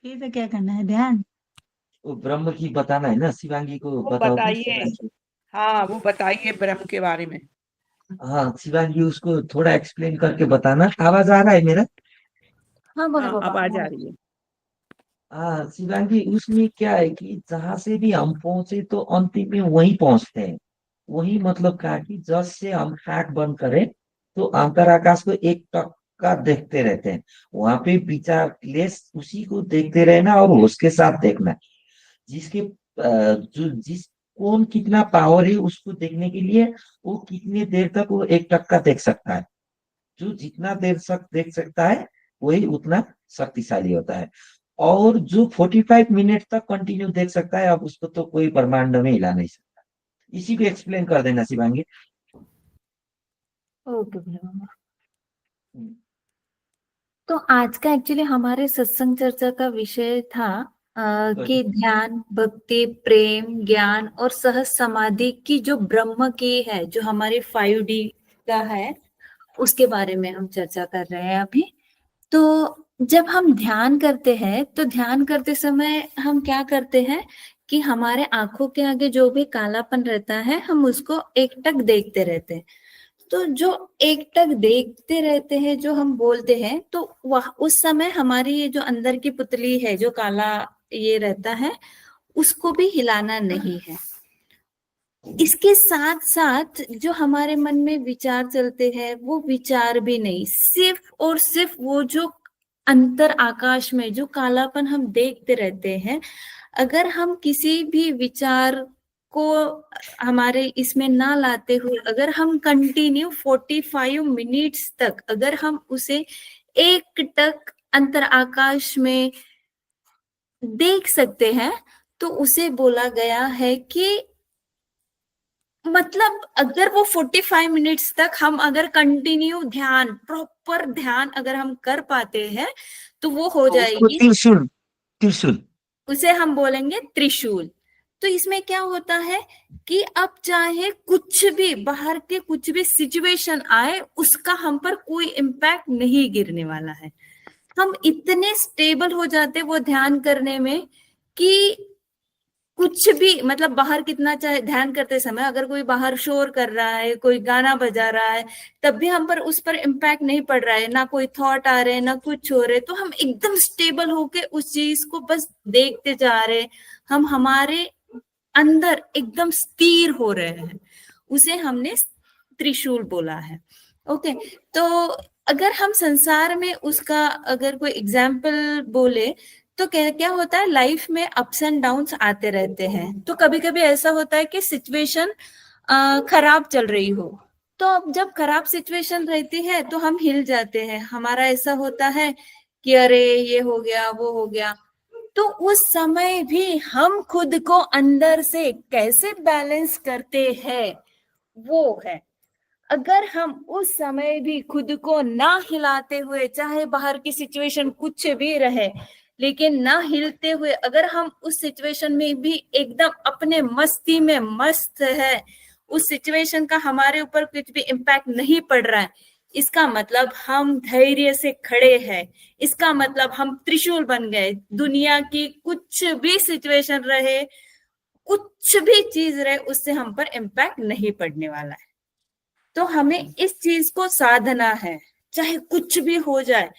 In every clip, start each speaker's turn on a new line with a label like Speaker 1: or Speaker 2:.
Speaker 1: कैसे क्या करना है ध्यान?
Speaker 2: वो ब्रह्म की बताना है ना, शिवांगी को
Speaker 3: वो
Speaker 2: बताओ तो
Speaker 3: बताइए।
Speaker 2: शिवांगी।
Speaker 3: हाँ, वो बताइए ब्रह्म के बारे में।
Speaker 2: हाँ शिवांगी, उसको थोड़ा एक्सप्लेन करके बताना। आवाज आ रहा है मेरा?
Speaker 1: हाँ बोलो
Speaker 3: हाँ,
Speaker 1: पापा,
Speaker 3: अब आ जा
Speaker 1: हाँ।
Speaker 3: रही है।
Speaker 2: हाँ शिवांगी, उसमें क्या है कि जहां से भी हम पहुंचे तो अंतिम में वहीं पहुंचते हैं। वही मतलब कहा कि जब से हम आंख बंद करें तो अंतराकाश को एक टक्का देखते रहते हैं। वहां पे विचारलेस उसी को देखते रहना और होश के साथ देखना। जिसके जो जिस कौन कितना पावर है उसको देखने के लिए वो कितनी देर तक वो एक टक्का देख सकता है। जो जितना देर तक देख सकता है वही उतना शक्तिशाली होता है। और जो 45 मिनट तक कंटिन्यू देख सकता है, अब उसको तो कोई ब्रह्मांड में हिला नहीं सकता। इसी को एक्सप्लेन कर देना शिवांगी।
Speaker 1: ओके बोलो पापा। तो आज का एक्चुअली हमारे सत्संग चर्चा का विषय था कि ध्यान, भक्ति, प्रेम, ज्ञान और सहज समाधि की जो ब्रह्म की है, जो हमारी 5D का है, उसके बारे में हम चर्चा कर रहे हैं अभी। तो जब हम ध्यान करते हैं तो ध्यान करते समय हम क्या करते हैं कि हमारे आंखों के आगे जो भी कालापन रहता है हम उसको एकटक देखते रहते हैं। तो जो एकटक देखते रहते हैं, जो हम बोलते हैं, तो वह उस समय हमारी ये जो अंदर की पुतली है, जो काला ये रहता है, उसको भी हिलाना नहीं है। इसके साथ साथ जो हमारे मन में विचार चलते हैं वो विचार भी नहीं, सिर्फ और सिर्फ वो जो अंतर आकाश में जो कालापन हम देखते रहते हैं, अगर हम किसी भी विचार को हमारे इसमें ना लाते हुए अगर हम कंटिन्यू 45 मिनट्स तक अगर हम उसे एक टक अंतर आकाश में देख सकते हैं, तो उसे बोला गया है कि मतलब अगर वो 45 मिनट्स तक हम अगर कंटिन्यू ध्यान, प्रॉपर ध्यान अगर हम कर पाते हैं तो वो हो
Speaker 2: तो उसको
Speaker 1: जाएगी।
Speaker 2: त्रिशूल, त्रिशूल।
Speaker 1: उसे हम बोलेंगे त्रिशूल। तो इसमें क्या होता है कि अब चाहे कुछ भी बाहर के कुछ भी सिचुएशन आए, उसका हम पर कोई इम्पैक्ट नहीं गिरने वाला है। हम इतने स्टेबल हो जाते वो ध्यान करने में कि कुछ भी मतलब बाहर कितना चाहे ध्यान करते समय अगर कोई बाहर शोर कर रहा है, कोई गाना बजा रहा है, तब भी हम पर उस पर इम्पैक्ट नहीं पड़ रहा है, ना कोई थॉट आ रहे हैं, ना कुछ हो रहे, तो हम एकदम स्टेबल होके उस चीज को बस देखते जा रहे हैं। हम हमारे अंदर एकदम स्थिर हो रहे हैं। उसे हमने त्रिशूल बोला है। ओके। तो अगर हम संसार में उसका अगर कोई एग्जाम्पल बोले तो क्या क्या होता है, लाइफ में अप्स एंड डाउन्स आते रहते हैं। तो कभी कभी ऐसा होता है कि सिचुएशन खराब चल रही हो, तो अब जब खराब सिचुएशन रहती है तो हम हिल जाते हैं, हमारा ऐसा होता है कि अरे ये हो गया वो हो गया। तो उस समय भी हम खुद को अंदर से कैसे बैलेंस करते हैं, वो है। अगर हम उस समय भी खुद को ना हिलाते हुए, चाहे बाहर की सिचुएशन कुछ भी रहे, लेकिन ना हिलते हुए अगर हम उस सिचुएशन में भी एकदम अपने मस्ती में मस्त है, उस सिचुएशन का हमारे ऊपर कुछ भी इम्पैक्ट नहीं पड़ रहा है, इसका मतलब हम धैर्य से खड़े हैं। इसका मतलब हम त्रिशूल बन गए। दुनिया की कुछ भी सिचुएशन रहे, कुछ भी चीज रहे, उससे हम पर इम्पैक्ट नहीं पड़ने वाला है। तो हमें इस चीज को साधना है, चाहे कुछ भी हो जाए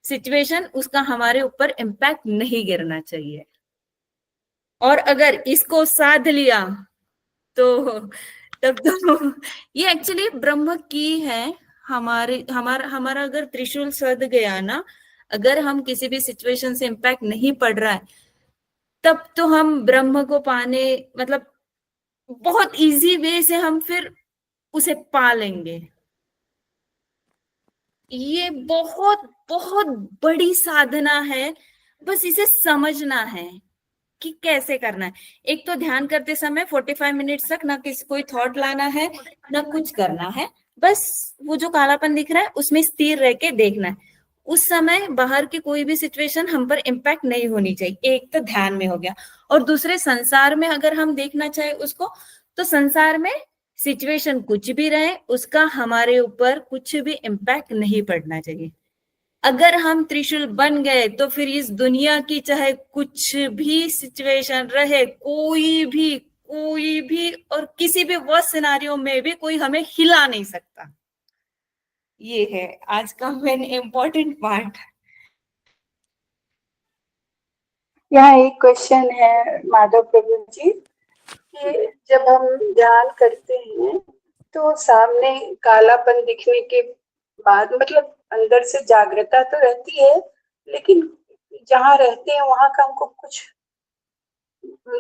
Speaker 1: सिचुएशन, उसका हमारे ऊपर इम्पैक्ट नहीं गिरना चाहिए। और अगर इसको साध लिया तो तब तो ये एक्चुअली ब्रह्म की है। हमारे हमारा हमारा अगर त्रिशूल सद गया ना, अगर हम किसी भी सिचुएशन से इम्पैक्ट नहीं पड़ रहा है, तब तो हम ब्रह्म को पाने मतलब बहुत इजी वे से हम फिर उसे पा लेंगे। ये बहुत बहुत बड़ी साधना है, बस इसे समझना है कि कैसे करना है। एक तो ध्यान करते समय 45 मिनट तक ना किसी कोई थॉट लाना है, ना कुछ करना है, बस वो जो कालापन दिख रहा है उसमें स्थिर रह के देखना है। उस समय बाहर की कोई भी सिचुएशन हम पर इम्पैक्ट नहीं होनी चाहिए। एक तो ध्यान में हो गया, और दूसरे संसार में अगर हम देखना चाहे उसको, तो संसार में सिचुएशन कुछ भी रहे उसका हमारे ऊपर कुछ भी इम्पैक्ट नहीं पड़ना चाहिए। अगर हम त्रिशूल बन गए तो फिर इस दुनिया की चाहे कुछ भी सिचुएशन रहे, कोई भी और किसी भी वर्स्ट सिनारियो में भी कोई हमें हिला नहीं सकता। ये है आज का मेन इम्पोर्टेंट पार्ट।
Speaker 4: यहाँ एक क्वेश्चन है माधव प्रभु जी कि जब हम ध्यान करते हैं तो सामने कालापन दिखने के बाद मतलब अंदर से जागृता तो रहती है, लेकिन जहाँ रहते हैं वहां का हमको कुछ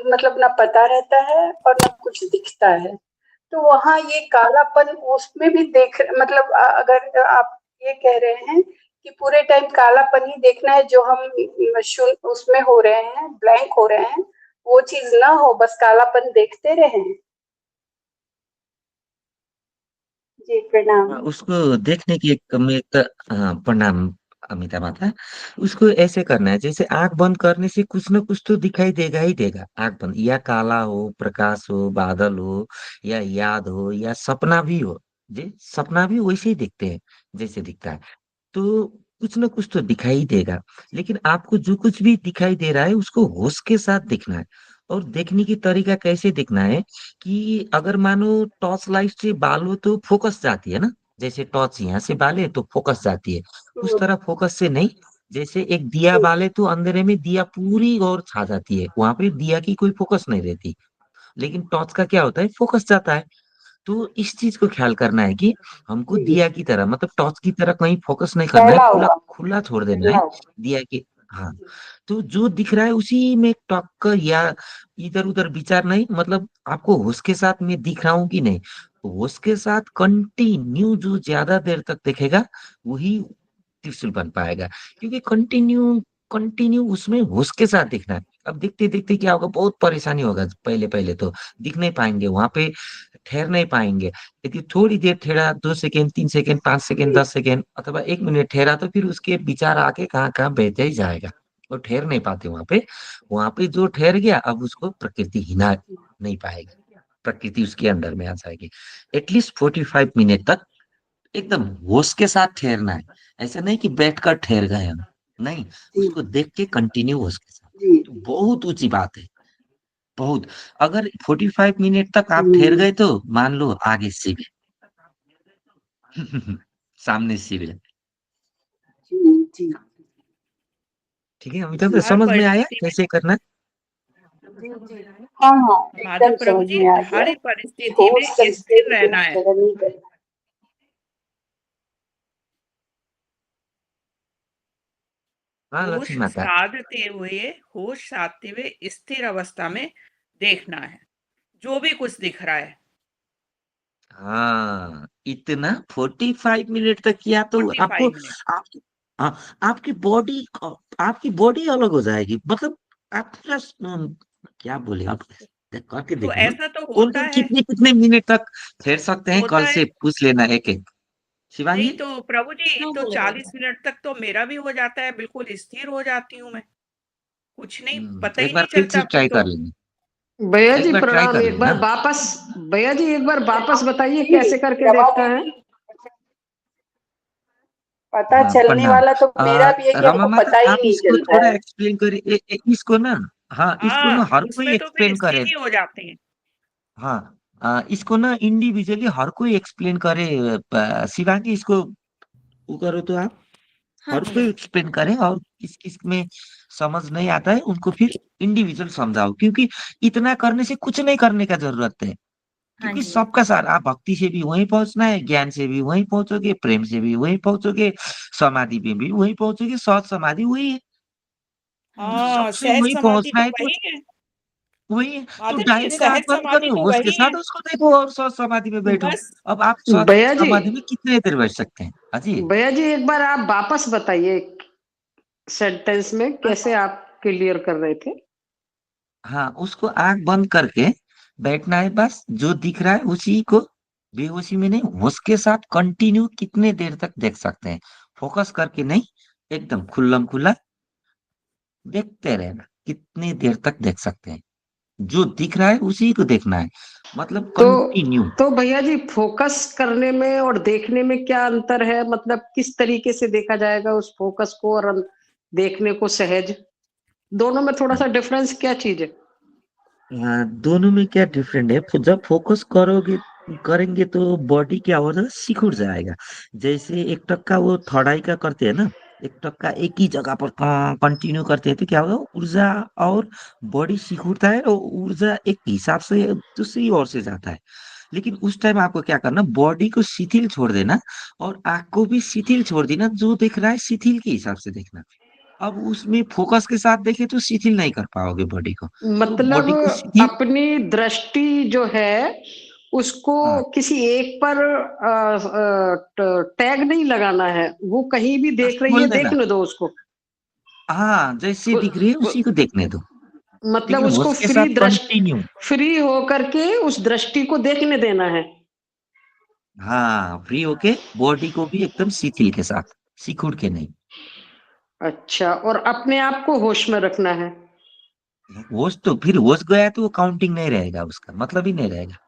Speaker 4: मतलब ना पता रहता है और ना कुछ दिखता है। तो वहाँ ये कालापन उसमें भी देख मतलब अगर आप ये कह रहे हैं कि पूरे टाइम कालापन ही देखना है, जो हम उसमें हो रहे हैं, ब्लैंक हो रहे हैं, वो चीज ना हो, बस कालापन देखते रहें। जी प्रणाम।
Speaker 2: उसको देखने की एक प्रणाम अमिता माता। उसको ऐसे करना है जैसे आंख बंद करने से कुछ ना कुछ तो दिखाई देगा ही देगा। आंख बंद, या काला हो, प्रकाश हो, बादल हो, या याद हो, या सपना भी हो। जी, सपना भी वैसे ही दिखते हैं जैसे दिखता है। तो कुछ ना कुछ तो दिखाई ही देगा। लेकिन आपको जो कुछ भी दिखाई दे रहा है उसको होश के साथ देखना है। और देखने की तरीका कैसे देखना है कि अगर मानो टॉर्च लाइट से बालो तो फोकस जाती है ना, जैसे टॉर्च यहाँ से बाले तो फोकस जाती है, उस तरह फोकस से नहीं। जैसे एक दिया बाले तो अंधेरे में दिया पूरी और छा जाती है, वहां पे दिया की कोई फोकस नहीं रहती। लेकिन टॉर्च का क्या होता है, फोकस जाता है। तो इस चीज को ख्याल करना है कि हमको दिया की तरह मतलब टॉर्च की तरह कहीं फोकस नहीं करना है,
Speaker 4: फैला
Speaker 2: खुला
Speaker 4: हुआ
Speaker 2: खुला छोड़ देना है दिया के। हाँ, तो जो दिख रहा है उसी में टक या इधर उधर विचार नहीं, मतलब आपको होश के साथ मैं दिख रहा हूँ कि नहीं। होश के साथ कंटिन्यू जो ज्यादा देर तक देखेगा वही त्रिशूल बन पाएगा। क्योंकि कंटिन्यू कंटिन्यू उसमें होश के साथ दिखना है। अब देखते देखते क्या होगा, बहुत परेशानी होगा। पहले पहले तो दिख नहीं पाएंगे वहां पे, ठहर नहीं पाएंगे। यदि थोड़ी देर ठहरा, 2 सेकेंड, 3 सेकेंड, 5 सेकेंड, 10 सेकेंड अथवा 1 मिनट ठहरा, तो फिर उसके विचार आके कहाँ कहाँ बहते ही जाएगा। और ठहर नहीं पाते वहां पे। वहां पे जो ठहर गया अब उसको प्रकृति हिला नहीं पाएगी, प्रकृति उसके अंदर में आ जाएगी। एटलीस्ट 45 मिनट तक एकदम होश के साथ ठहरना है। ऐसा नहीं कि बैठकर ठहर गए हम, नहीं,
Speaker 4: जी
Speaker 2: उसको देख के कंटिन्यू होश के साथ।
Speaker 4: जी।
Speaker 2: तो बहुत ऊंची बात है, बहुत। अगर 45 मिनट तक आप ठहर
Speaker 4: हम्म,
Speaker 2: गए तो मान लो आगे शिविर, सामने शिविर।
Speaker 4: जी जी
Speaker 2: ठीक है अमिताभ,
Speaker 4: जी
Speaker 3: हर
Speaker 2: समझ में आया
Speaker 3: परिस्थिति में,
Speaker 2: कैसे करना?
Speaker 4: जी जी। हाँ हाँ,
Speaker 3: माधव
Speaker 4: एकदम
Speaker 3: प्रभु
Speaker 4: समझ
Speaker 3: जी,
Speaker 4: में आ गया
Speaker 3: हर
Speaker 4: कि
Speaker 3: परिस्थिति में
Speaker 4: होश करके
Speaker 3: स्थिर रहना है।
Speaker 4: जगह नहीं करना।
Speaker 2: हाँ
Speaker 3: होश
Speaker 2: लक्ष्मी माता।
Speaker 3: साधते हुए, होश साधते हुए स्थिर अवस्था में देखना है जो भी कुछ दिख रहा है।
Speaker 2: हाँ, इतना 45 मिनट तक किया तो आपको
Speaker 3: 45 मिनट।
Speaker 2: आप, हाँ, आपकी बॉडी, आपकी बॉडी अलग हो जाएगी। मतलब आप पूरा क्या बोले आप, करके
Speaker 3: तो
Speaker 2: देखना।
Speaker 3: ऐसा तो
Speaker 2: और
Speaker 3: होता
Speaker 2: फिर
Speaker 3: है,
Speaker 2: कितने कितने मिनट तक ठहर सकते हैं,
Speaker 3: होता
Speaker 2: कल
Speaker 3: है।
Speaker 2: से पूछ लेना एक एक।
Speaker 3: नहीं
Speaker 2: शिवांगी।
Speaker 3: तो प्रभु जी,
Speaker 1: क्यों
Speaker 3: तो
Speaker 1: बोल रहे थे?
Speaker 3: 40 मिनट तक तो मेरा भी हो जाता है, बिल्कुल स्थिर हो जाती हूँ मैं, कुछ नहीं, पता
Speaker 2: एक
Speaker 3: ही
Speaker 2: बार
Speaker 3: नहीं
Speaker 2: फिर से
Speaker 3: चलता फिर
Speaker 2: ट्राई कर
Speaker 3: तो।
Speaker 2: लेंगे।
Speaker 5: भैया
Speaker 2: एक
Speaker 5: जी
Speaker 2: बार ट्राई
Speaker 5: प्रणाम।
Speaker 2: कर
Speaker 5: एक बार
Speaker 2: लेना।
Speaker 5: वापस, भैया जी एक बार वापस बताइए
Speaker 4: जी,
Speaker 5: कैसे करके
Speaker 4: दवा
Speaker 5: देखना है।
Speaker 4: पता
Speaker 2: हाँ,
Speaker 4: चलने
Speaker 2: प्रणाम।
Speaker 4: वाला तो मेरा भी है कि
Speaker 2: रमा
Speaker 4: हमको
Speaker 2: माता,
Speaker 4: पता ही
Speaker 2: आप
Speaker 4: नहीं
Speaker 2: इसको
Speaker 4: चलता
Speaker 2: थोड़ा
Speaker 4: है।
Speaker 2: एक्सप्लेन करिए। इसको ना, हाँ, इसको
Speaker 3: हाँ,
Speaker 2: ना हर कोई
Speaker 3: उसमें तो फिर
Speaker 2: एक्सप्लेन करे।
Speaker 3: स्थिर ही हो जाते हैं।
Speaker 2: हाँ, इसको ना इंडिविजुअली हर कोई एक्सप्लेन करे। शिवांगी, इसको वो करो तो आप,
Speaker 1: हाँ
Speaker 2: हर
Speaker 1: जी,
Speaker 2: कोई एक्सप्लेन करे। और किस किस में समझ नहीं आता है उनको फिर इंडिविजुअल समझाओ। क्योंकि इतना करने से कुछ नहीं करने का जरूरत है।
Speaker 1: हाँ
Speaker 2: क्योंकि
Speaker 1: जी,
Speaker 2: सबका सार, आप भक्ति से भी वहीं पहुंचना है, ज्ञान से भी वहीं पहुंचोगे, प्रेम से भी वहीं पहुंचोगे, समाधि में भी वहीं पहुंचोगे। सहज समाधि वही है।
Speaker 1: हाँ
Speaker 2: तो
Speaker 1: जी,
Speaker 3: हाँ,
Speaker 2: सबसे
Speaker 3: सहज
Speaker 2: वही
Speaker 3: समाधि
Speaker 2: पहुंचना
Speaker 3: तो
Speaker 2: है। तो
Speaker 3: वही है
Speaker 2: वही है। तो
Speaker 3: माधव जी,
Speaker 2: डायरेक्ट आंख
Speaker 3: सहज
Speaker 2: बंद
Speaker 3: समाधि
Speaker 2: करो,
Speaker 3: तो
Speaker 2: होश के
Speaker 3: वही
Speaker 2: साथ
Speaker 3: है।
Speaker 2: उसको देखो और सहज समाधि में बैठो।
Speaker 3: बस
Speaker 2: अब आप सहज
Speaker 5: भैया जी,
Speaker 2: समाधि में कितने देर बैठ सकते हैं? अजी।
Speaker 5: भैया जी एक बार आप वापस बताइए सेंटेंस में कैसे आप क्लियर कर रहे थे।
Speaker 2: हाँ, उसको आंख बंद करके बैठना है। बस जो दिख रहा है उसी को, बेहोशी में नहीं, होश के साथ कंटिन्यू कितने देर तक देख सकते हैं, फोकस करके नहीं, एकदम खुल्लम खुला देखते रहना, कितनी देर तक देख सकते हैं। जो दिख रहा है उसी को देखना है, मतलब
Speaker 5: तो
Speaker 2: कंटिन्यू।
Speaker 5: तो भैया जी फोकस करने में और देखने में क्या अंतर है, मतलब किस तरीके से देखा जाएगा उस फोकस को और देखने को सहज, दोनों में थोड़ा सा डिफरेंस क्या चीज है?
Speaker 2: हाँ, दोनों में क्या डिफरेंट है, जब फोकस करोगे करेंगे तो बॉडी क्या होगा, सिकुड़ जाएगा। जैसे एक टक्का वो थर्ड आई का करते हैं ना, एक टक्का एक ही जगह पर कंटिन्यू करते हैं तो क्या होगा, ऊर्जा और बॉडी सिकुड़ता है और ऊर्जा एक हिसाब से दूसरी ओर से जाता है। लेकिन उस टाइम आपको क्या करना, बॉडी को शिथिल छोड़ देना और आंख को भी शिथिल छोड़ देना, जो दिख रहा है शिथिल के हिसाब से देखना। अब उसमें फोकस के साथ देखे तो शिथिल नहीं कर पाओगे बॉडी को, तो
Speaker 5: मतलब
Speaker 2: बॉडी को शिथिल।
Speaker 5: अपनी दृष्टि जो है उसको
Speaker 2: हाँ,
Speaker 5: किसी एक पर टैग नहीं लगाना है, वो कहीं भी
Speaker 2: बस
Speaker 5: देख रही है
Speaker 2: खोल देना।
Speaker 5: देखने दो उसको।
Speaker 2: हाँ, जैसे
Speaker 5: उ,
Speaker 2: दिख रही है
Speaker 5: उ,
Speaker 2: उसी को देखने दो,
Speaker 5: मतलब
Speaker 2: लेकिन
Speaker 5: उसको
Speaker 2: होश के साथ कंटिन्यू।
Speaker 5: फ्री होकर के उस दृष्टि को देखने देना है।
Speaker 2: हाँ, फ्री होके बॉडी को भी एकदम शिथिल के साथ, सिकुड़ के नहीं।
Speaker 5: अच्छा, और अपने आप को होश में रखना है।
Speaker 2: होश तो फिर होश गया तो वो काउंटिंग नहीं रहेगा, उसका मतलब ही नहीं रहेगा।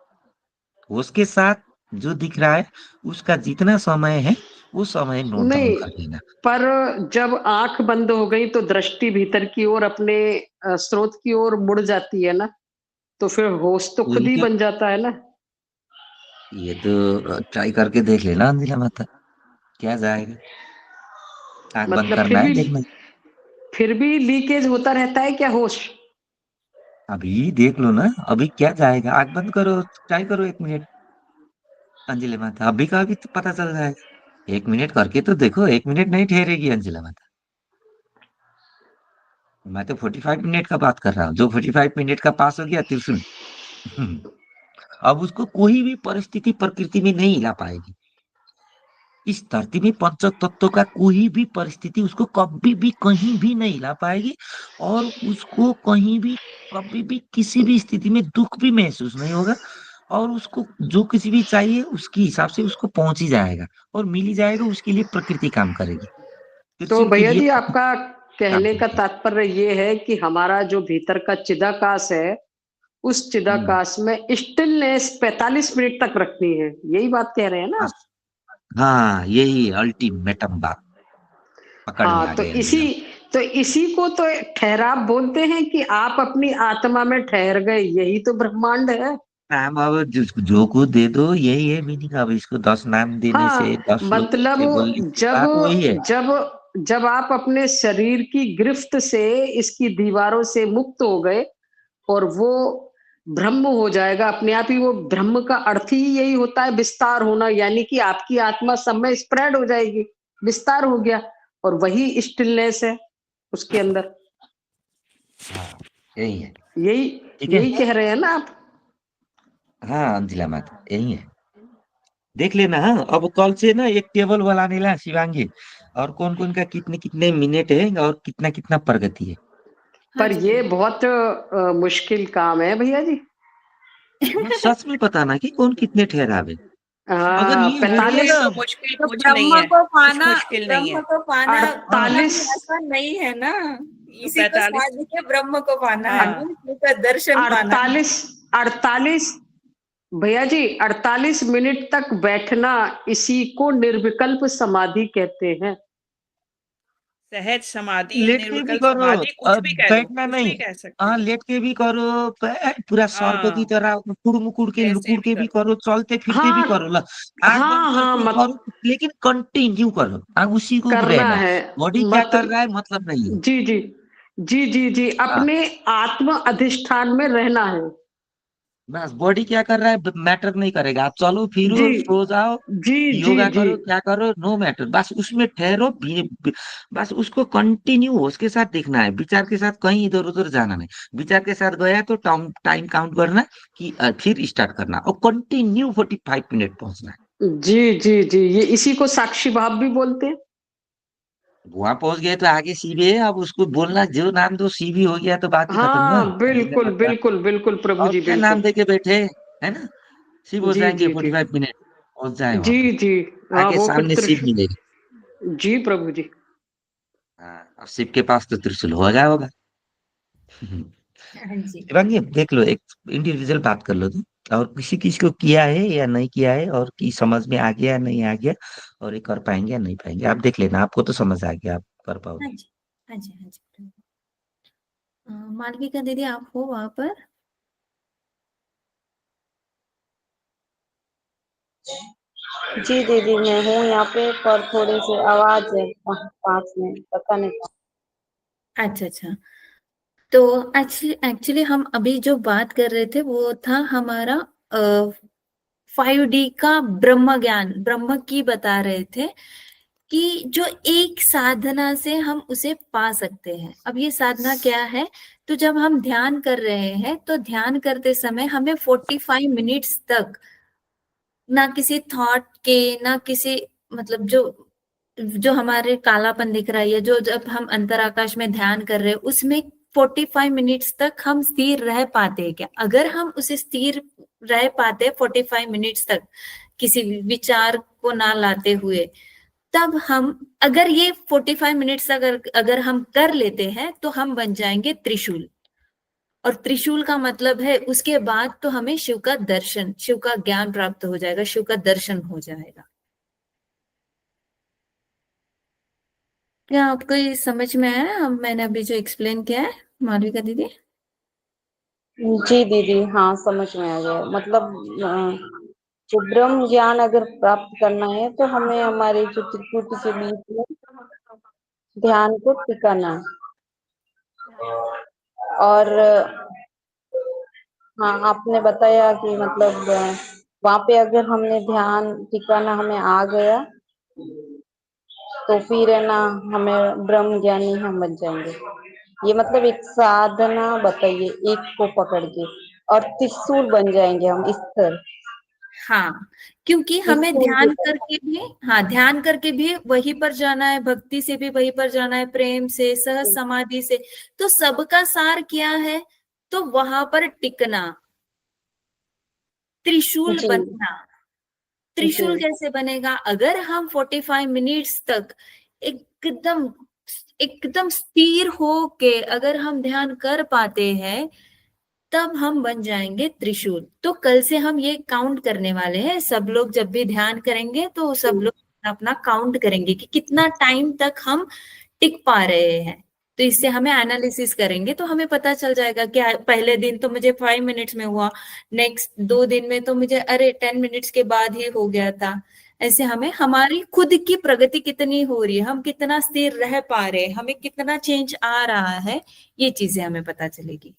Speaker 2: होश के साथ जो दिख रहा है उसका जितना समय है वो समय नोट डाउन
Speaker 5: नहीं,
Speaker 2: कर लेना।
Speaker 5: पर जब आंख बंद हो गई तो दृष्टि भीतर की ओर अपने स्रोत की ओर मुड़ जाती है ना, तो फिर होश तो खुद
Speaker 2: खुल
Speaker 5: ही
Speaker 2: के
Speaker 5: बन जाता है ना।
Speaker 2: ये तो ट्राई करके देख लेना अंजिला माता, क्या जाएगा, आंख बंद
Speaker 5: मतलब
Speaker 2: करना है, देखना।
Speaker 5: फिर भी लीकेज होता रहता है क्या होश?
Speaker 2: अभी देख लो ना, अभी क्या जाएगा, आंख बंद करो, ट्राई करो 1 मिनट अंजिला माता, अभी का अभी तो पता चल जाएगा। 1 मिनट करके तो देखो, 1 मिनट नहीं ठहरेगी अंजिला माता। मैं तो 45 मिनट का बात कर रहा हूँ, जो 45 मिनट का पास हो गया त्रिशूल। अब उसको कोई भी परिस्थिति प्रकृति में नहीं हिला पाएगी। इस धरती में पंच तत्वों का कोई भी परिस्थिति उसको कभी भी कहीं भी नहीं हिला पाएगी, और उसको कहीं भी कभी भी किसी भी स्थिति में दुख भी महसूस नहीं होगा, और उसको जो किसी भी चाहिए उसके हिसाब से उसको पहुंच ही जाएगा और मिल ही जाएगा, उसके लिए प्रकृति काम करेगी,
Speaker 5: तो
Speaker 2: त्रिशूल के
Speaker 5: भैया
Speaker 2: लिए
Speaker 5: जी
Speaker 2: प्रकृति
Speaker 5: आपका
Speaker 2: काम
Speaker 5: कहने का
Speaker 2: करती
Speaker 5: तात्पर्य ये है कि हमारा जो भीतर का चिदाकाश है उस
Speaker 2: है।
Speaker 5: चिदाकाश में स्टिलनेस 45 मिनट तक रखनी है, यही बात कह रहे हैं ना
Speaker 2: बस,
Speaker 5: आप?
Speaker 2: हाँ, यही अल्टीमेटम बात पकड़ में
Speaker 5: हाँ,
Speaker 2: आ गए
Speaker 5: तो इसी को तो ठहराव बोलते हैं कि आप अपनी आत्मा में ठहर गए, यही तो ब्रह्मांड है।
Speaker 2: नाम। अब जो को दे दो, यही है मीनिंग। अब इसको 10 नाम देने से,
Speaker 5: हाँ,
Speaker 2: 10 श्लोक
Speaker 5: मतलब
Speaker 2: से बोलने से
Speaker 5: जब
Speaker 2: बात वही है।
Speaker 5: जब आप अपने शरीर की गिरफ्त से, इसकी दीवारों से मुक्त हो गए और वो ब्रह्म हो जाएगा अपने आप ही। वो ब्रह्म का अर्थ ही यही होता है, विस्तार होना, यानी कि आपकी आत्मा सब में स्प्रेड हो जाएगी, विस्तार हो गया, और वही स्टिलनेस है उसके अंदर।
Speaker 2: हाँ, यही है।
Speaker 5: यही
Speaker 2: ठीक है।
Speaker 5: यही कह रहे हैं ना आप?
Speaker 2: हाँ अंजिला माता, यही है। देख लेना। हाँ, अब कल से ना एक टेबल बनाने ला शिवांगी, और कौन कौन का कितने कितने मिनट है और कितना कितना प्रगति है।
Speaker 1: हाँ
Speaker 5: पर
Speaker 1: जी
Speaker 5: ये
Speaker 1: भैया।
Speaker 5: बहुत मुश्किल काम है भैया जी।
Speaker 2: हाँ, सच में पता ना कि कौन कितने ठहरावे। अगर
Speaker 5: हाँ,
Speaker 2: ये हो गया
Speaker 3: मुश्किल
Speaker 2: ना,
Speaker 5: 45
Speaker 3: तो मुश्किल
Speaker 1: तो
Speaker 3: कुछ नहीं है, कुछ मुश्किल नहीं है।
Speaker 1: ब्रह्म को पाना
Speaker 2: हाँ,
Speaker 1: उतना
Speaker 5: 48
Speaker 1: भी आसान नहीं है ना।
Speaker 3: तो
Speaker 1: इसी को
Speaker 3: 45,
Speaker 1: साध के ब्रह्म को पाना है
Speaker 3: हाँ,
Speaker 1: ना, इसी का दर्शन पाना है।
Speaker 5: 48 48 भैया जी 48 मिनट तक बैठना, इसी को निर्विकल्प समाधि कहते हैं।
Speaker 3: सहज समाधि,
Speaker 2: लेट के भी
Speaker 3: निर्विकल्प
Speaker 2: करो,
Speaker 3: समाधि, कुछ भी कह दो,
Speaker 2: बैठना
Speaker 3: कुछ भी
Speaker 2: नहीं।
Speaker 3: कह सकते
Speaker 2: हाँ,
Speaker 3: हो।
Speaker 2: लेट के भी करो, पूरा सर्प की
Speaker 3: हाँ,
Speaker 2: तरह मुकुड़ मुकुड़ के
Speaker 3: कैसे
Speaker 2: लुकुड़
Speaker 3: भी
Speaker 2: के भी
Speaker 3: करो।
Speaker 2: करो, चलते फिरते भी
Speaker 5: हाँ
Speaker 2: करो ला। आंख बंद
Speaker 5: हाँ हाँ,
Speaker 2: करके करो, लेकिन कंटिन्यू करो, उसी को
Speaker 5: करना
Speaker 2: रहना।
Speaker 5: है।
Speaker 2: बॉडी क्या
Speaker 5: मत
Speaker 2: कर रहा है मतलब नहीं है।
Speaker 5: जी जी जी,
Speaker 2: हाँ,
Speaker 5: अपने आत्म अधिष्ठान में रहना है।
Speaker 2: बस बॉडी क्या कर रहा है मैटर नहीं करेगा। आप चलो फिरो,
Speaker 5: जी
Speaker 2: सो जाओ,
Speaker 5: जी जी
Speaker 2: योगा
Speaker 5: जी
Speaker 2: करो, क्या करो, नो मैटर, बस उसमें ठहरो बस उसको कंटिन्यू उसके साथ देखना है, विचार के साथ कहीं इधर उधर जाना नहीं। विचार के साथ गया तो टाइम टाइम काउंट करना, कि फिर स्टार्ट करना, और कंटिन्यू 45 मिनट पहुंचना है।
Speaker 5: जी, ये इसी को साक्षी भाव भी बोलते हैं।
Speaker 2: वहां पहुंच गए तो आगे सीबी है, अब उसको बोलना, जो नाम दो सीबी हो गया तो बात ही खत्म ना।
Speaker 5: हाँ, बिल्कुल बिल्कुल बिल्कुल प्रभु
Speaker 2: और
Speaker 5: जी,
Speaker 2: क्या नाम
Speaker 5: बिल्कुल।
Speaker 2: दे के बैठे, है ना। शिव हो जाएंगे,
Speaker 5: जी
Speaker 2: 45 मिनट पहुंच जाए वहां पे,
Speaker 5: जी हाँ,
Speaker 2: आगे
Speaker 5: वो फिर
Speaker 2: सामने शिव मिलेगा।
Speaker 5: जी प्रभु जी।
Speaker 2: हाँ, अब शिव के पास तो त्रिशूल हो गया होगा।
Speaker 1: हाँ जी।
Speaker 2: शिवांगी देख लो, एक इंडिविजुअल बात कर लो तुम, और किसी किसी को किया है या नहीं किया है, और की समझ में आ गया या नहीं आ गया, और ये कर पाएंगे या नहीं पाएंगे, आप देख लेना, आपको तो समझ आ गया, आप कर
Speaker 1: हाँ
Speaker 2: पाओगे।
Speaker 1: जी। हाँ जी। हाँ जी। मालविका दीदी आप हो वहां पर?
Speaker 6: जी दीदी मैं हूँ यहाँ पे, पर थोड़ी सी आवाज है पास में, पता नहीं।
Speaker 1: अच्छा अच्छा। तो एक्चुअली एक्चुअली हम अभी जो बात कर रहे थे वो था हमारा 5D का ब्रह्म ज्ञान, ब्रह्म की बता रहे थे कि जो एक साधना से हम उसे पा सकते हैं। अब ये साधना क्या है? तो जब हम ध्यान कर रहे हैं तो ध्यान करते समय हमें 45 मिनट्स तक ना किसी थॉट के, ना किसी मतलब जो जो हमारे कालापन दिख रहा है, जो जब हम अंतराकाश में ध्यान कर रहे हैं उसमें 45 मिनट्स तक हम स्थिर रह पाते हैं क्या? अगर हम उसे स्थिर रह पाते 45 मिनट्स तक किसी विचार को ना लाते हुए, तब हम अगर ये 45 मिनट्स अगर हम कर लेते हैं तो हम बन जाएंगे त्रिशूल। और त्रिशूल का मतलब है उसके बाद तो हमें शिव का दर्शन, शिव का ज्ञान प्राप्त हो जाएगा, शिव का दर्शन हो जाएगा। क्या आपको ये समझ में आया? हम मैंने अभी जो एक्सप्लेन किया है मालविका दीदी?
Speaker 6: जी दीदी हाँ समझ में आ गया, मतलब जो ब्रह्म ज्ञान अगर प्राप्त करना है तो हमें हमारे जो त्रिकुटी के बीच में ध्यान को टिकाना है। और हाँ आपने बताया कि मतलब वहां पे अगर हमने ध्यान टिकाना हमें आ गया तो फिर है ना हमें ब्रह्म ज्ञानी हम बन जाएंगे। ये मतलब एक साधना बताइए, एक को पकड़ के, और त्रिशूल बन जाएंगे हम इस तरह।
Speaker 1: हाँ, क्योंकि हमें
Speaker 6: त्रिशूल की
Speaker 1: ध्यान
Speaker 6: तरह।
Speaker 1: करके भी, हाँ ध्यान करके भी वहीं पर जाना है, भक्ति से भी वहीं पर जाना है, प्रेम से, सहज समाधि से। तो सबका सार क्या है? तो वहां पर टिकना, त्रिशूल
Speaker 6: जी
Speaker 1: बनना।
Speaker 6: जी
Speaker 1: त्रिशूल कैसे बनेगा? अगर हम 45 मिनट्स तक एकदम एकदम स्थिर हो के अगर हम ध्यान कर पाते हैं, तब हम बन जाएंगे त्रिशूल। तो कल से हम ये काउंट करने वाले हैं, सब लोग जब भी ध्यान करेंगे तो सब लोग अपना काउंट करेंगे कि कितना टाइम तक हम टिक पा रहे हैं। तो इससे हमें एनालिसिस करेंगे तो हमें पता चल जाएगा कि पहले दिन तो मुझे 5 मिनट्स में हुआ, नेक्स्ट 2 दिन में तो मुझे अरे 10 मिनट्स के बाद ही हो गया था। ऐसे हमें हमारी खुद की प्रगति कितनी हो रही है, हम कितना स्थिर रह पा रहे हैं, हमें कितना चेंज आ रहा है, ये चीजें हमें पता चलेगी।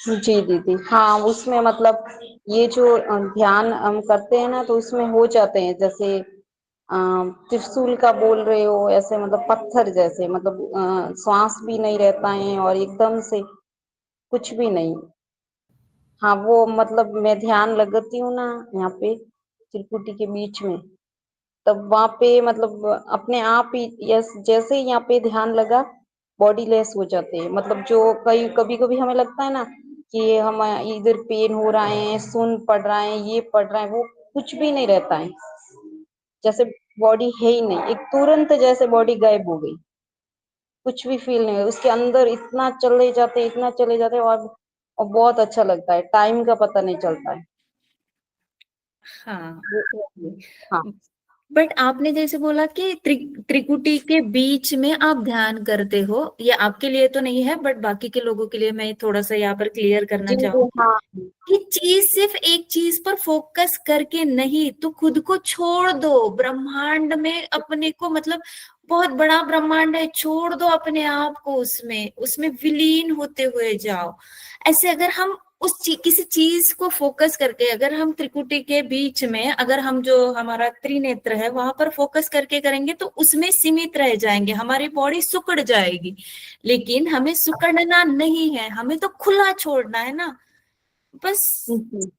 Speaker 6: जी दीदी हाँ, उसमें मतलब ये जो ध्यान हम करते हैं ना तो उसमें हो जाते हैं, जैसे त्रिशूल का बोल रहे हो ऐसे, मतलब पत्थर जैसे, मतलब श्वास भी नहीं रहता है और एकदम से कुछ भी नहीं। हाँ वो मतलब मैं ध्यान लगाती हूँ ना यहाँ पे त्रिकुटी के बीच में, तब वहां पे मतलब अपने आप ही यस, जैसे ही यहाँ पे ध्यान लगा बॉडी लेस हो जाते हैं। मतलब जो कई कभी कभी हमें लगता है ना कि हम इधर पेन हो रहा है, सुन पड़ रहा है, ये पड़ रहा है, वो कुछ भी नहीं रहता है, जैसे बॉडी है ही नहीं, एक तुरंत जैसे बॉडी गायब हो गई, कुछ भी फील नहीं है उसके अंदर, इतना चले जाते इतना चले जाते, और बहुत अच्छा लगता है, टाइम का पता नहीं चलता है।
Speaker 1: हाँ।
Speaker 6: हाँ
Speaker 1: बट आपने जैसे बोला कि त्रिकुटी के बीच में आप ध्यान करते हो, ये आपके लिए तो नहीं है बट बाकी के लोगों के लिए मैं थोड़ा सा यहाँ पर क्लियर करना
Speaker 6: जी जी
Speaker 1: चाहूंगी
Speaker 6: हाँ
Speaker 1: कि चीज सिर्फ एक चीज पर फोकस करके नहीं, तो खुद को छोड़ दो ब्रह्मांड में, अपने को मतलब बहुत बड़ा ब्रह्मांड है, छोड़ दो अपने आप को, उसमें उसमें विलीन होते हुए जाओ। ऐसे अगर हम किसी चीज को फोकस करके, अगर हम त्रिकुटी के बीच में, अगर हम जो हमारा त्रिनेत्र है वहां पर फोकस करके करेंगे तो उसमें सीमित रह जाएंगे, हमारी बॉडी सिकुड़ जाएगी। लेकिन हमें सिकुड़ना नहीं है, हमें तो खुला छोड़ना है ना, बस।
Speaker 6: जी।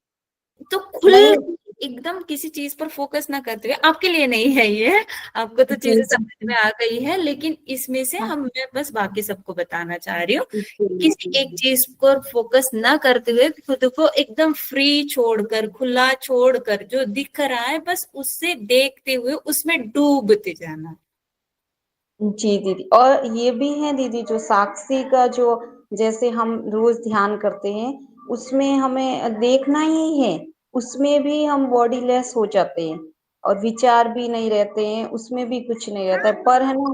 Speaker 1: तो खुल
Speaker 6: नहीं
Speaker 1: एकदम किसी चीज पर फोकस ना करते हुए, आपके लिए नहीं है ये, आपको तो
Speaker 6: जी
Speaker 1: चीजें समझ में आ गई है, लेकिन इसमें से
Speaker 6: हाँ,
Speaker 1: मैं बस बाकी सबको बताना चाह रही हूँ कि
Speaker 6: जी,
Speaker 1: किसी एक चीज पर फोकस ना करते हुए खुद को एकदम फ्री छोड़कर, खुला छोड़कर, जो दिख रहा है बस उससे देखते हुए उसमें डूबते जाना।
Speaker 6: जी दीदी, और ये भी है दीदी जो साक्षी का जो जैसे हम रोज ध्यान करते हैं, उसमें हमें देखना ही है, उसमें भी हम बॉडी लेस हो जाते हैं और विचार भी नहीं रहते हैं, उसमें भी कुछ नहीं रहता है, पर है ना।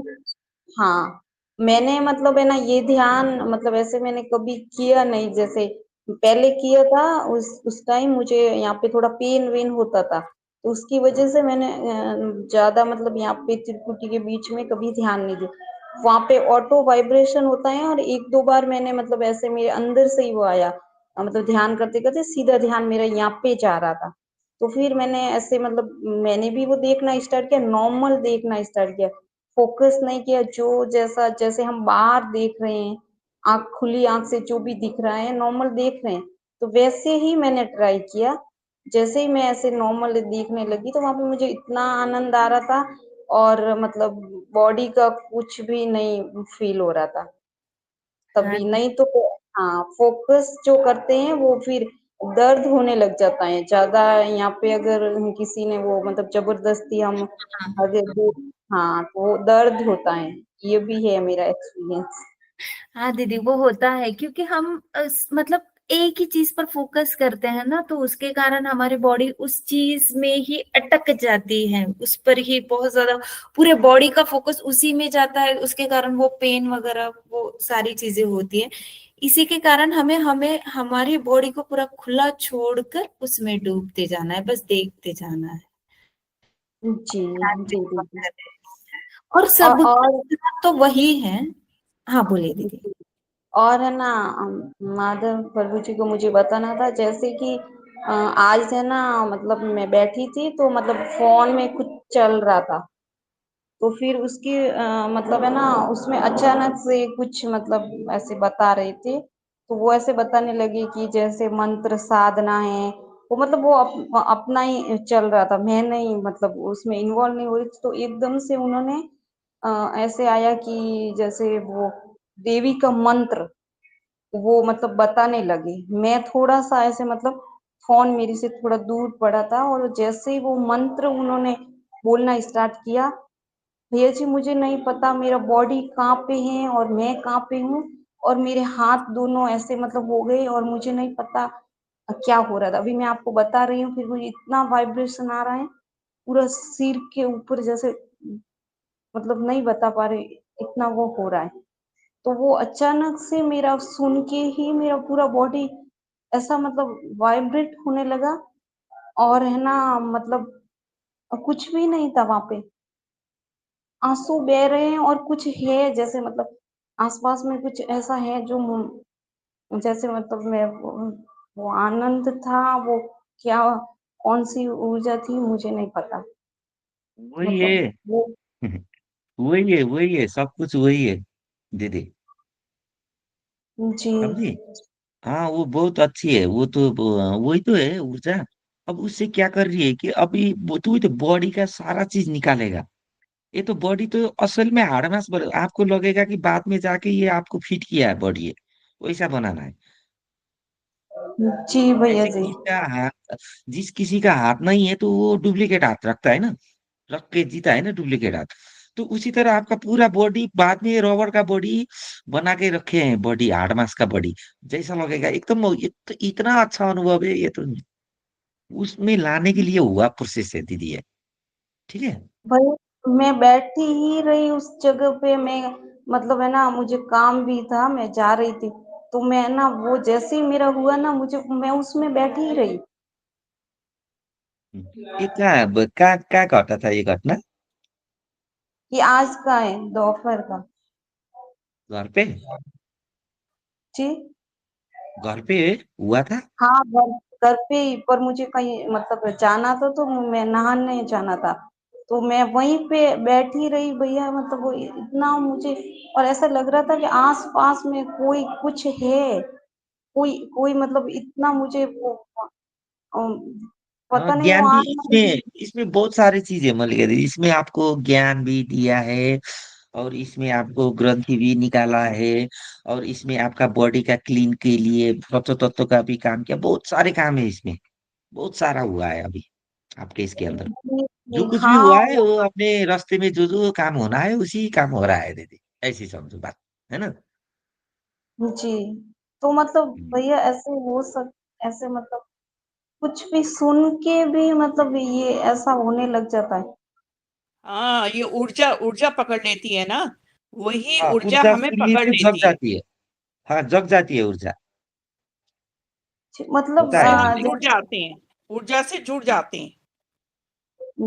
Speaker 6: हाँ, मैंने मतलब है ना ये ध्यान मतलब ऐसे मैंने कभी किया नहीं, जैसे पहले किया था, उस टाइम मुझे यहाँ पे थोड़ा पेन वेन होता था, तो उसकी वजह से मैंने ज्यादा मतलब यहाँ पे त्रिपुटी के बीच में कभी ध्यान नहीं दिया। वहां पे ऑटो वाइब्रेशन होता है और एक दो बार मैंने मतलब ऐसे मेरे अंदर से ही वो आया, मतलब ध्यान करते करते सीधा ध्यान मेरा यहाँ पे जा रहा था। तो फिर मैंने ऐसे मतलब मैंने भी वो देखना स्टार्ट किया, नॉर्मल देखना स्टार्ट किया, फोकस नहीं किया, जो जैसा जैसे हम बाहर देख रहे हैं, आंख खुली आंख से जो भी दिख रहा है नॉर्मल देख रहे हैं, तो वैसे ही मैंने ट्राई किया। जैसे ही मैं ऐसे नॉर्मल देखने लगी तो वहां पे मुझे इतना आनंद आ रहा था, और मतलब बॉडी का कुछ भी नहीं फील हो रहा था
Speaker 1: हाँ
Speaker 6: तभी। नहीं तो हाँ, फोकस जो करते हैं वो फिर दर्द होने लग जाता है ज्यादा, यहाँ पे अगर किसी ने वो मतलब जबरदस्ती हम
Speaker 1: हाँ
Speaker 6: अगर हाँ तो वो दर्द होता है, ये भी है मेरा एक्सपीरियंस।
Speaker 1: हाँ दीदी, वो होता है क्योंकि हम मतलब एक ही चीज पर फोकस करते हैं ना, तो उसके कारण हमारी बॉडी उस चीज में ही अटक जाती है, उस पर ही बहुत ज्यादा पूरे बॉडी का फोकस उसी में जाता है, उसके कारण वो पेन वगैरह वो सारी चीजें होती है। इसी के कारण हमें हमें हमारी बॉडी को पूरा खुला छोड़कर उसमें डूबते जाना है, बस देखते जाना है।
Speaker 6: जी जी दीदी।
Speaker 1: और
Speaker 6: और
Speaker 1: सब
Speaker 6: और
Speaker 1: तो वही है। हाँ बोलिए दीदी।
Speaker 6: और है ना, माधव प्रभु जी को मुझे बताना था, जैसे कि आज है ना मतलब मैं बैठी थी तो मतलब फोन में कुछ चल रहा था, तो फिर उसकी मतलब है ना उसमें अचानक से कुछ मतलब ऐसे बता रहे थे, तो वो ऐसे बताने लगे कि जैसे मंत्र साधना है, वो मतलब वो अपना ही चल रहा था, मैं नहीं मतलब उसमें इन्वॉल्व नहीं हो रही थी, तो एकदम से उन्होंने ऐसे आया कि जैसे वो देवी का मंत्र वो मतलब बताने लगे। मैं थोड़ा सा ऐसे मतलब फोन मेरे से थोड़ा दूर पड़ा था, और जैसे ही वो मंत्र उन्होंने बोलना स्टार्ट किया, भैया जी मुझे नहीं पता मेरा बॉडी कहाँ पे है और मैं कहाँ पे हूँ, और मेरे हाथ दोनों ऐसे मतलब हो गए और मुझे नहीं पता क्या हो रहा था। अभी मैं आपको बता रही हूँ, फिर मुझे इतना वाइब्रेशन आ रहा है पूरा सिर के ऊपर, जैसे मतलब नहीं बता पा रहे, इतना वो हो रहा है। तो वो अचानक से मेरा सुन के ही मेरा पूरा बॉडी ऐसा मतलब वाइब्रेट होने लगा, और है ना मतलब कुछ भी नहीं था वहां पे, आंसू बह रहे हैं और कुछ है जैसे मतलब आसपास में कुछ ऐसा है जो जैसे मतलब मैं वो आनंद था, वो क्या कौन सी ऊर्जा थी मुझे नहीं पता,
Speaker 2: वही
Speaker 6: मतलब
Speaker 2: है।
Speaker 6: वो।
Speaker 2: वही है, सब कुछ वही है दीदी।
Speaker 6: जी
Speaker 2: समझी? हाँ, वो बहुत अच्छी है, वो तो वही तो है ऊर्जा। अब उससे क्या कर रही है कि अभी वो तो बॉडी का सारा चीज निकालेगा। ये तो बॉडी तो असल में हाड़मास आपको लगेगा कि बाद में जाके ये आपको फिट किया है बॉडी है, वैसा बनाना है।
Speaker 6: जी भैया
Speaker 2: ऐसे
Speaker 6: जी।
Speaker 2: जिस किसी का हाथ नहीं है तो वो डुप्लीकेट हाथ रखता है ना, रख के जीता है ना डुप्लीकेट हाथ। तो उसी तरह आपका पूरा बॉडी बाद में रबर का बॉडी बना के रखे हैं, बॉडी हार्ड मास का बॉडी जैसा लगेगा एकदम। इतना अच्छा अनुभव है ये तो, उसमें लाने के लिए हुआ प्रोसेस है दीदी है। ठीक है।
Speaker 6: भाई मैं बैठी ही रही उस जगह पे, मैं मतलब है ना मुझे काम भी था, मैं जा रही थी, तो मैं ना वो जैसे ही मेरा हुआ ना मुझे, मैं उसमें बैठी ही रही।
Speaker 2: ये क्या घटा था ये घटना?
Speaker 6: कि आज का है दोपहर का।
Speaker 2: घर पे?
Speaker 6: जी
Speaker 2: घर पे हुआ था?
Speaker 6: हाँ, घर घर पे ही, पर मुझे कहीं मतलब जाना था, तो मैं नहाने जाना था, तो मैं वहीं पे बैठी रही भैया, मतलब वो इतना मुझे, और ऐसा लग रहा था कि आस पास में कोई कुछ है, कोई कोई मतलब इतना मुझे वो अम,
Speaker 2: हाँ,
Speaker 6: पता नहीं वो
Speaker 2: ज्ञान भी
Speaker 6: आना।
Speaker 2: इसमें इसमें बहुत सारी चीजें मिल गई, इसमें आपको ज्ञान भी दिया है, और इसमें आपको ग्रंथि भी निकाला है, और इसमें आपका बॉडी का क्लीन के लिए तत्व तत्व का भी काम किया, बहुत सारे काम है इसमें। बहुत सारा हुआ है अभी आपके इसके अंदर। जो कुछ भी
Speaker 6: हाँ
Speaker 2: हुआ है वो अपने रास्ते में जो जो काम होना है उसी काम हो रहा है दीदी, ऐसी समझो बात, है ना?
Speaker 6: जी, तो मतलब भैया ऐसे मतलब कुछ भी सुन के भी मतलब ये ऐसा होने लग जाता है।
Speaker 3: हाँ, ये ऊर्जा ऊर्जा पकड़ लेती है ना, वही
Speaker 2: हाँ,
Speaker 3: ऊर्जा
Speaker 2: ऊर्जा
Speaker 3: हमें
Speaker 2: सुनने
Speaker 3: पकड़
Speaker 2: से जग
Speaker 3: लेती है।
Speaker 2: जाती है। हाँ, जग जाती है ऊर्जा।
Speaker 6: मतलब
Speaker 2: होता
Speaker 3: उससे
Speaker 2: है
Speaker 3: हम
Speaker 2: ऐसे।
Speaker 3: जुड़ जाते हैं, ऊर्जा से जुड़ जाते हैं।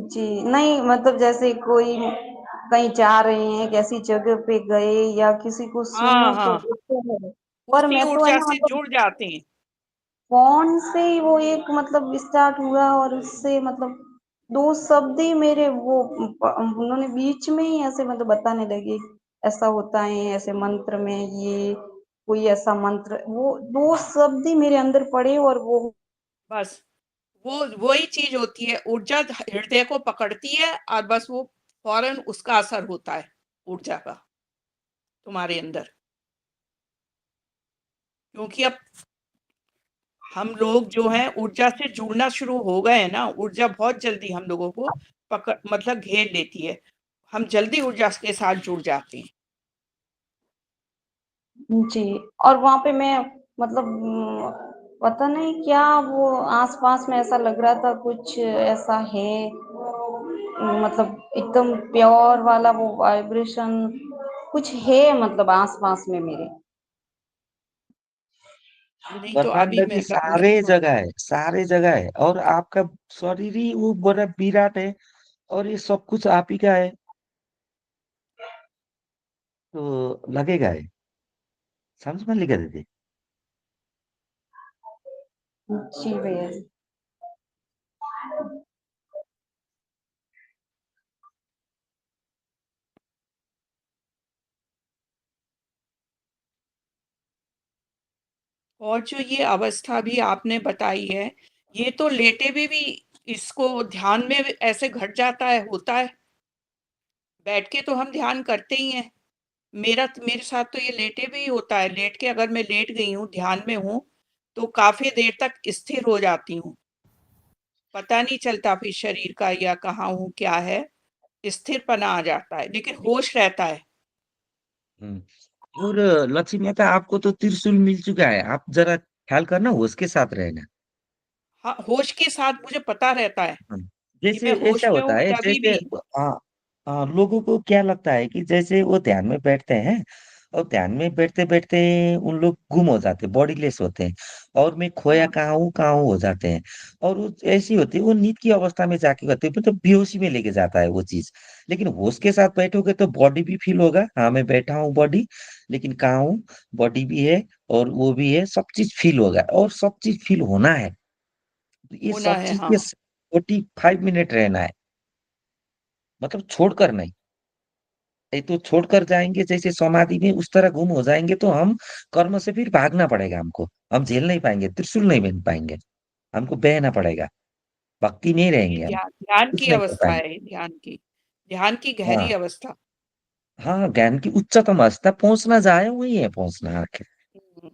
Speaker 6: जी, नहीं मतलब जैसे कोई कहीं जा रहे हैं, कैसी जगह पे गए या किसी को
Speaker 3: हाँ
Speaker 6: सुनो तो
Speaker 3: हाँ,
Speaker 6: उससे है। पर
Speaker 3: उसी
Speaker 6: मैं तो है
Speaker 3: ऊर्जा
Speaker 6: ना
Speaker 3: से
Speaker 6: मतलब
Speaker 3: जुड़ जाते हैं।
Speaker 6: फोन से ही वो एक मतलब स्टार्ट हुआ और उससे मतलब 2 शब्द ही मेरे वो उन्होंने बीच में ही ऐसे मतलब बताने लगे, ऐसा होता है, ऐसे मंत्र में ये कोई ऐसा मंत्र, वो 2 शब्द ही मेरे अंदर पड़े और वो
Speaker 3: बस वो वही चीज होती है, ऊर्जा हृदय को पकड़ती है और बस वो फौरन उसका असर होता है ऊर्जा का तुम्हारे अंदर। क्योंकि अब हम लोग जो हैं ऊर्जा से जुड़ना शुरू हो गए हैं ना, ऊर्जा बहुत जल्दी हम लोगों को पकड़ मतलब घेर लेती है, हम जल्दी ऊर्जा के साथ जुड़ जाते हैं।
Speaker 6: जी, और वहाँ पे मैं मतलब पता नहीं क्या वो आस-पास में ऐसा लग रहा था कुछ ऐसा है, मतलब एकदम प्योर वाला वो वाइब्रेशन कुछ है मतलब आस-पास में मेरे।
Speaker 3: नहीं तो
Speaker 2: ब्रह्मांड
Speaker 3: अभी
Speaker 2: के
Speaker 3: मैं
Speaker 2: सारे जगह है, सारे जगह है, और आपका शरीर ही वो बड़ा विराट है, और ये सब कुछ आप ही का है। तो लगेगा है, समझ में लिखा दीदी।
Speaker 6: जी भैया।
Speaker 3: और जो ये अवस्था भी आपने बताई है, ये तो लेटे भी इसको ध्यान में ऐसे घट जाता है, होता है। बैठ के तो हम ध्यान करते ही हैं। मेरे साथ तो ये लेटे भी होता है, लेट के अगर मैं लेट गई हूँ, ध्यान में हूँ, तो काफ़ी देर तक स्थिर हो जाती हूँ। पता नहीं चलता फिर शरीर का या कहाँ हूँ, क्या है, स्थिरपना आ जाता है, लेकिन होश रहता है।
Speaker 2: और लक्ष्मी माता, आपको तो त्रिशूल मिल चुका है, आप जरा ख्याल करना, उसके साथ रहना।
Speaker 3: हाँ, होश के साथ मुझे पता रहता है
Speaker 2: हाँ,
Speaker 3: कि
Speaker 2: जैसे
Speaker 3: मैं
Speaker 2: ऐसा
Speaker 3: होश में
Speaker 2: होता
Speaker 3: हूँ
Speaker 2: है,
Speaker 3: तभी
Speaker 2: जैसे
Speaker 3: भी।
Speaker 2: लोगों को क्या लगता है कि जैसे वो ध्यान में बैठते हैं, और ध्यान में बैठते बैठते उन लोग गुम हो जाते हैं, बॉडीलेस होते हैं, और मैं खोया
Speaker 3: हाँ,
Speaker 2: कहाँ हूँ हो जाते हैं। और वो ऐसी होती है, वो नींद की अवस्था में जाके करते हैं, मतलब बेहोशी में लेके जाता है वो चीज। लेकिन होश के साथ बैठोगे तो बॉडी भी फील होगा, हाँ मैं बैठा हूँ बॉडी, लेकिन कहाँ हूँ, बॉडी भी है और वो भी है, सब चीज फील होगा, और सब चीज फील होना है। तो ये
Speaker 3: होना
Speaker 2: सब
Speaker 3: है,
Speaker 2: चीज
Speaker 3: हाँ।
Speaker 2: के 45 मिनट रहना है, मतलब छोड़कर नहीं। ये तो छोड़कर जाएंगे जैसे समाधि में, उस तरह गुम हो जाएंगे, तो हम कर्म से फिर भागना पड़ेगा हमको, हम झेल नहीं पाएंगे, त्रिशूल नहीं बन पाएंगे, हमको बहना पड़ेगा, भक्ति नहीं
Speaker 3: ये
Speaker 2: रहेंगे हम,
Speaker 3: ध्यान
Speaker 2: कुछ
Speaker 3: की
Speaker 2: नहीं कर
Speaker 3: अवस्था
Speaker 2: पाएंगे।
Speaker 3: है, ये ध्यान की गहरी
Speaker 2: हाँ,
Speaker 3: अवस्था।
Speaker 2: हाँ, ज्ञान की उच्चतम अवस्था पहुंचना, जाए वही है पहुंचना आखिर।
Speaker 3: हम्म,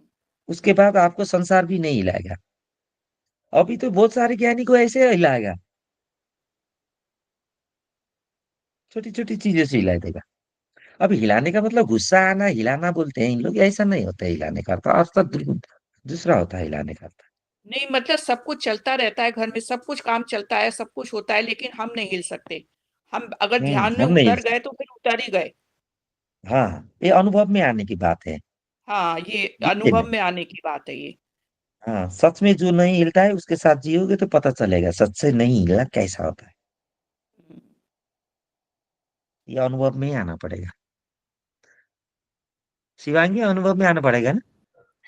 Speaker 2: उसके बाद आपको संसार भी नहीं हिलाएगा। अभी तो बहुत सारे ज्ञानी को ऐसे हिलाएगा, छोटी छोटी चीजें से हिला देगा। अब हिलाने का मतलब गुस्सा आना, हिलाना बोलते हैं इन लोग, ऐसा नहीं होता है हिलाने का अर्थ, दूसरा होता है हिलाने का अर्थ।
Speaker 3: नहीं मतलब सब कुछ चलता रहता है घर में, सब कुछ काम चलता है, सब कुछ होता है, लेकिन हम नहीं हिल सकते। हम अगर ध्यान में
Speaker 2: हम नहीं हिल
Speaker 3: उतर गए
Speaker 2: सकते।
Speaker 3: तो फिर उतर ही गए।
Speaker 2: हाँ, ये अनुभव में आने की बात है,
Speaker 3: हाँ, ये
Speaker 2: दिखते
Speaker 3: अनुभव
Speaker 2: नहीं।
Speaker 3: में आने की बात है ये।
Speaker 2: हाँ, सच में जो नहीं हिलता है उसके साथ जियोगे तो पता चलेगा सच से नहीं हिला कैसा होता है।
Speaker 3: हम्म,
Speaker 2: ये अनुभव में ही आना पड़ेगा, शिवांगी, अनुभव में आना पड़ेगा ना।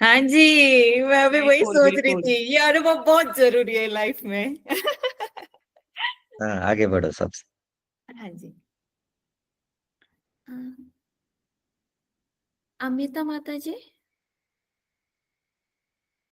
Speaker 1: हाँ जी, मैं अभी वही
Speaker 3: बिल्कुल
Speaker 1: सोच रही
Speaker 3: बिल्कुल।
Speaker 1: थी, ये अनुभव बहुत जरूरी है लाइफ में।
Speaker 2: हाँ, आगे बढ़ो सबसे।
Speaker 1: हाँ जी। हाँ, अमिता माता जी।